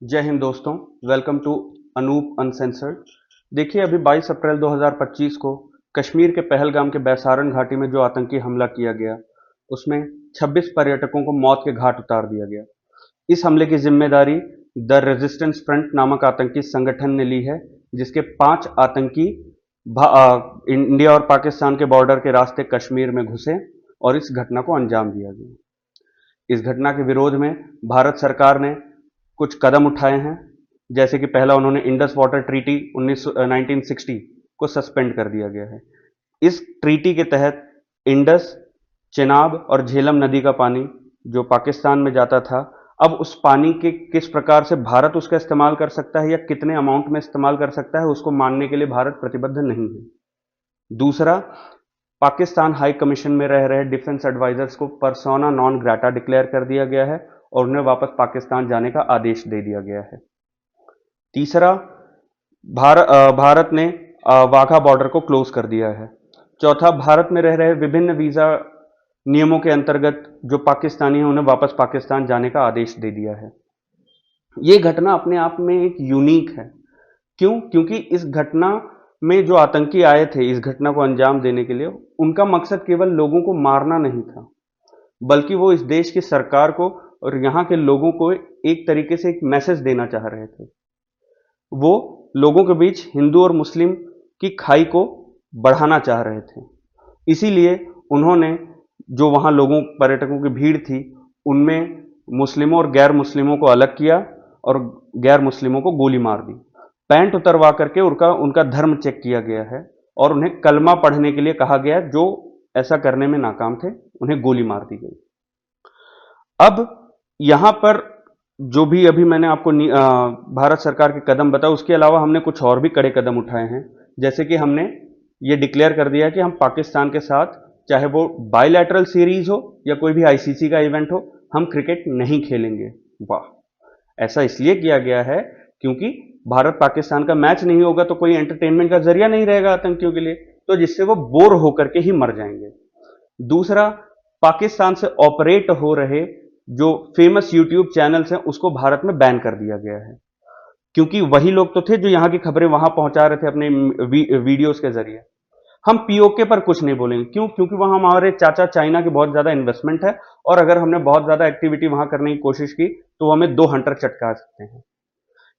जय हिंद दोस्तों। Welcome to Anoop uncensored. देखिए, अभी 22 अप्रैल 2025 को कश्मीर के पहलगाम के बैसारन घाटी में जो आतंकी हमला किया गया, उसमें 26 पर्यटकों को मौत के घाट उतार दिया गया। इस हमले की जिम्मेदारी द रेजिस्टेंस फ्रंट नामक आतंकी संगठन ने ली है, जिसके 5 आतंकी इंडिया और पाकिस्तान के बॉर्डर के रास्ते कश्मीर में घुसे और इस घटना को अंजाम दिया गया। इस घटना के विरोध में भारत सरकार ने कुछ कदम उठाए हैं। जैसे कि पहला, उन्होंने इंडस वाटर ट्रीटी 1960 को सस्पेंड कर दिया गया है। इस ट्रीटी के तहत इंडस, चेनाब और झेलम नदी का पानी जो पाकिस्तान में जाता था, अब उस पानी के किस प्रकार से भारत उसका इस्तेमाल कर सकता है या कितने अमाउंट में इस्तेमाल कर सकता है, उसको मानने के लिए भारत प्रतिबद्ध नहीं है। दूसरा, पाकिस्तान हाई कमीशन में रह रहे डिफेंस एडवाइजर्स को पर्सोना नॉन ग्राटा डिक्लेयर कर दिया गया है और उन्हें वापस पाकिस्तान जाने का आदेश दे दिया गया है। तीसरा, भारत ने वाघा बॉर्डर को क्लोज कर दिया है। चौथा, भारत में रह रहे विभिन्न वीजा नियमों के अंतर्गत जो पाकिस्तानी हैं उन्हें वापस पाकिस्तान जाने का आदेश दे दिया है। ये घटना अपने आप में एक यूनिक है। क्यों? क्योंकि इस घटना में जो आतंकी आए थे इस घटना को अंजाम देने के लिए, उनका मकसद केवल लोगों को मारना नहीं था, बल्कि वो इस देश की सरकार को और यहाँ के लोगों को एक तरीके से एक मैसेज देना चाह रहे थे। वो लोगों के बीच हिंदू और मुस्लिम की खाई को बढ़ाना चाह रहे थे। इसीलिए उन्होंने जो वहाँ लोगों पर्यटकों की भीड़ थी उनमें मुस्लिमों और गैर मुस्लिमों को अलग किया और गैर मुस्लिमों को गोली मार दी। पैंट उतरवा करके उनका धर्म चेक किया गया है और उन्हें कलमा पढ़ने के लिए कहा गया। जो ऐसा करने में नाकाम थे उन्हें गोली मार दी गई। अब यहां पर जो भी अभी मैंने आपको भारत सरकार के कदम बताए, उसके अलावा हमने कुछ और भी कड़े कदम उठाए हैं। जैसे कि हमने ये डिक्लेयर कर दिया कि हम पाकिस्तान के साथ, चाहे वो बायलैटरल सीरीज हो या कोई भी आईसीसी का इवेंट हो, हम क्रिकेट नहीं खेलेंगे। वाह! ऐसा इसलिए किया गया है क्योंकि भारत पाकिस्तान का मैच नहीं होगा तो कोई एंटरटेनमेंट का जरिया नहीं रहेगा आतंकियों के लिए, तो जिससे वो बोर होकर के ही मर जाएंगे। दूसरा, पाकिस्तान से ऑपरेट हो रहे जो फेमस यूट्यूब चैनल्स हैं उसको भारत में बैन कर दिया गया है, क्योंकि वही लोग तो थे जो यहां की खबरें वहां पहुंचा रहे थे अपने वीडियोस के जरिए। हम पीओके पर कुछ नहीं बोलेंगे। क्यों? क्योंकि वहां हमारे चाचा चाइना की बहुत ज्यादा इन्वेस्टमेंट है और अगर हमने बहुत ज्यादा एक्टिविटी वहां करने की कोशिश की तो हमें 2 हंटर चटका सकते हैं।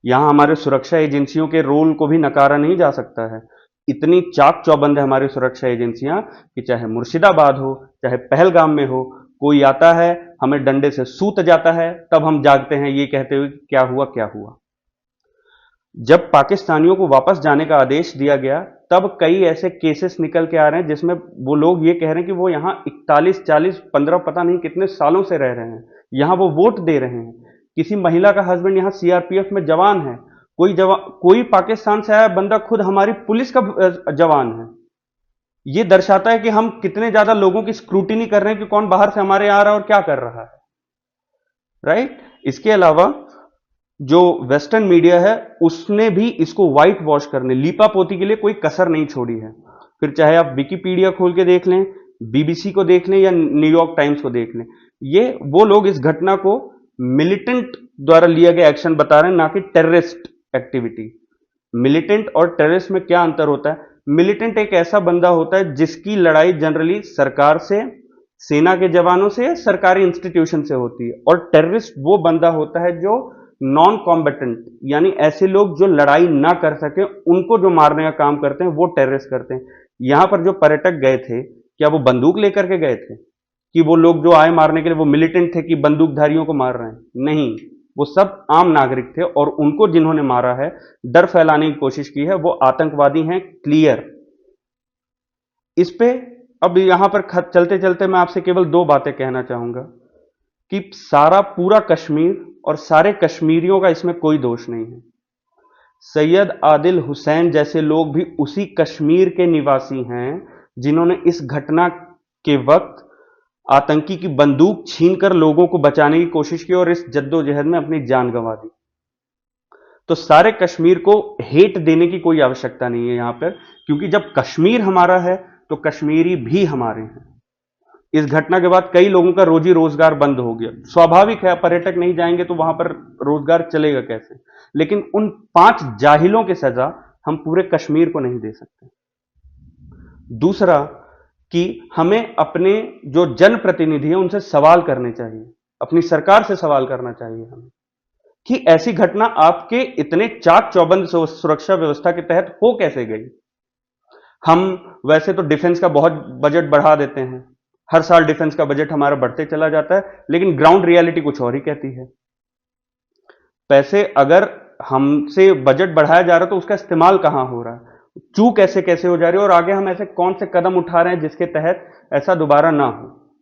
यहां हमारे सुरक्षा एजेंसियों के रोल को भी नकारा नहीं जा सकता है। इतनी चाक चौबंद है हमारी सुरक्षा एजेंसियां कि चाहे मुर्शिदाबाद हो, चाहे पहलगाम में हो, कोई आता है हमें डंडे से सूत जाता है, तब हम जागते हैं ये कहते हुए क्या हुआ क्या हुआ। जब पाकिस्तानियों को वापस जाने का आदेश दिया गया तब कई ऐसे केसेस निकल के आ रहे हैं जिसमें वो लोग ये कह रहे हैं कि वो यहां 41, 40, 15 पता नहीं कितने सालों से रह रहे हैं, यहां वो वोट दे रहे हैं। किसी महिला का हस्बैंड यहां सीआरपीएफ में जवान है, कोई पाकिस्तान से आया बंदा खुद हमारी पुलिस का जवान है। ये दर्शाता है कि हम कितने ज्यादा लोगों की स्क्रूटिनी कर रहे हैं कि कौन बाहर से हमारे आ रहा है और क्या कर रहा है। राइट? इसके अलावा जो वेस्टर्न मीडिया है उसने भी इसको व्हाइट वॉश करने, लीपापोती के लिए कोई कसर नहीं छोड़ी है। फिर चाहे आप विकिपीडिया खोल के देख लें, बीबीसी को देख लें या न्यूयॉर्क टाइम्स को देख लें, ये वो लोग इस घटना को मिलिटेंट द्वारा लिया गया एक्शन बता रहे हैं, ना कि टेररिस्ट एक्टिविटी। मिलिटेंट और टेररिस्ट में क्या अंतर होता है? मिलिटेंट एक ऐसा बंदा होता है जिसकी लड़ाई जनरली सरकार से, सेना के जवानों से या सरकारी इंस्टीट्यूशन से होती है, और टेररिस्ट वो बंदा होता है जो नॉन कॉम्बेटेंट, यानी ऐसे लोग जो लड़ाई ना कर सके उनको जो मारने का काम करते हैं वो टेररिस्ट करते हैं। यहां पर जो पर्यटक गए थे, क्या वो बंदूक लेकर के गए थे कि वो लोग जो आए मारने के लिए वो मिलिटेंट थे कि बंदूकधारियों को मार रहे हैं? नहीं, वो सब आम नागरिक थे और उनको जिन्होंने मारा है, डर फैलाने की कोशिश की है, वो आतंकवादी हैं, क्लियर। इस पे अब यहां पर चलते चलते मैं आपसे केवल 2 बातें कहना चाहूंगा कि सारा पूरा कश्मीर और सारे कश्मीरियों का इसमें कोई दोष नहीं है। सैयद आदिल हुसैन जैसे लोग भी उसी कश्मीर के निवासी हैं जिन्होंने इस घटना के वक्त आतंकी की बंदूक छीनकर लोगों को बचाने की कोशिश की और इस जद्दोजहद में अपनी जान गंवा दी। तो सारे कश्मीर को हेट देने की कोई आवश्यकता नहीं है यहां पर, क्योंकि जब कश्मीर हमारा है तो कश्मीरी भी हमारे हैं। इस घटना के बाद कई लोगों का रोजी रोजगार बंद हो गया। स्वाभाविक है, पर्यटक नहीं जाएंगे तो वहां पर रोजगार चलेगा कैसे। लेकिन उन 5 जाहिलों की सजा हम पूरे कश्मीर को नहीं दे सकते। दूसरा कि हमें अपने जो जनप्रतिनिधि हैं उनसे सवाल करने चाहिए, अपनी सरकार से सवाल करना चाहिए हमें कि ऐसी घटना आपके इतने चाक चौबंद सुरक्षा व्यवस्था के तहत हो कैसे गई। हम वैसे तो डिफेंस का बहुत बजट बढ़ा देते हैं, हर साल डिफेंस का बजट हमारा बढ़ते चला जाता है, लेकिन ग्राउंड रियलिटी कुछ और ही कहती है। पैसे अगर हमसे बजट बढ़ाया जा रहा है तो उसका इस्तेमाल कहां हो रहा है, चूक कैसे कैसे हो जा रही है, और आगे हम ऐसे कौन से कदम उठा रहे हैं जिसके तहत ऐसा दोबारा ना हो।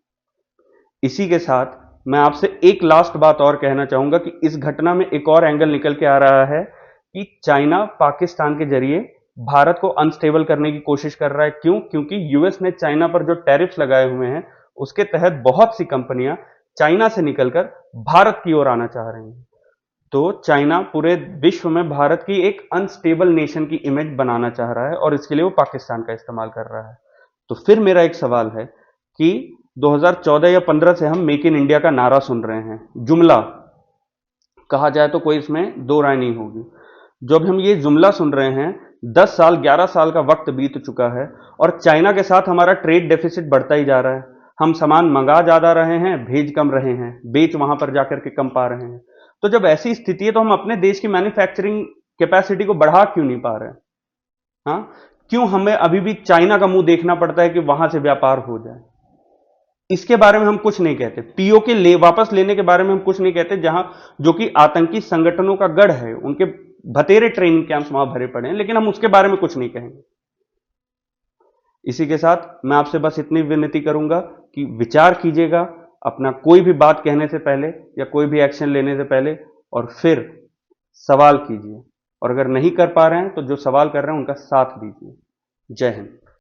इसी के साथ मैं आपसे एक लास्ट बात और कहना चाहूंगा कि इस घटना में एक और एंगल निकल के आ रहा है कि चाइना पाकिस्तान के जरिए भारत को अनस्टेबल करने की कोशिश कर रहा है। क्यों? क्योंकि यूएस ने चाइना पर जो टैरिफ्स लगाए हुए हैं उसके तहत बहुत सी कंपनियां चाइना से निकलकर भारत की ओर आना चाह रही हैं। तो चाइना पूरे विश्व में भारत की एक अनस्टेबल नेशन की इमेज बनाना चाह रहा है और इसके लिए वो पाकिस्तान का इस्तेमाल कर रहा है। तो फिर मेरा एक सवाल है कि 2014 या 15 से हम मेक इन इंडिया का नारा सुन रहे हैं, जुमला कहा जाए तो कोई इसमें दो राय नहीं होगी। जब हम ये जुमला सुन रहे हैं, 10 साल 11 साल का वक्त बीत चुका है और चाइना के साथ हमारा ट्रेड डेफिसिट बढ़ता ही जा रहा है। हम सामान मंगा ज्यादा रहे हैं, भेज कम रहे हैं, बेच वहां पर जाकर के कम पा रहे हैं। तो जब ऐसी स्थिति है तो हम अपने देश की मैन्युफैक्चरिंग कैपेसिटी को बढ़ा क्यों नहीं पा रहे हैं? हाँ, क्यों हमें अभी भी चाइना का मुंह देखना पड़ता है कि वहां से व्यापार हो जाए? इसके बारे में हम कुछ नहीं कहते। पीओके वापस लेने के बारे में हम कुछ नहीं कहते, जहां जो कि आतंकी संगठनों का गढ़ है, उनके भतेरे ट्रेनिंग कैंप्स वहां भरे पड़े हैं, लेकिन हम उसके बारे में कुछ नहीं कहेंगे। इसी के साथ मैं आपसे बस इतनी विनती करूंगा कि विचार कीजिएगा अपना कोई भी बात कहने से पहले या कोई भी एक्शन लेने से पहले, और फिर सवाल कीजिए, और अगर नहीं कर पा रहे हैं तो जो सवाल कर रहे हैं उनका साथ दीजिए। जय हिंद।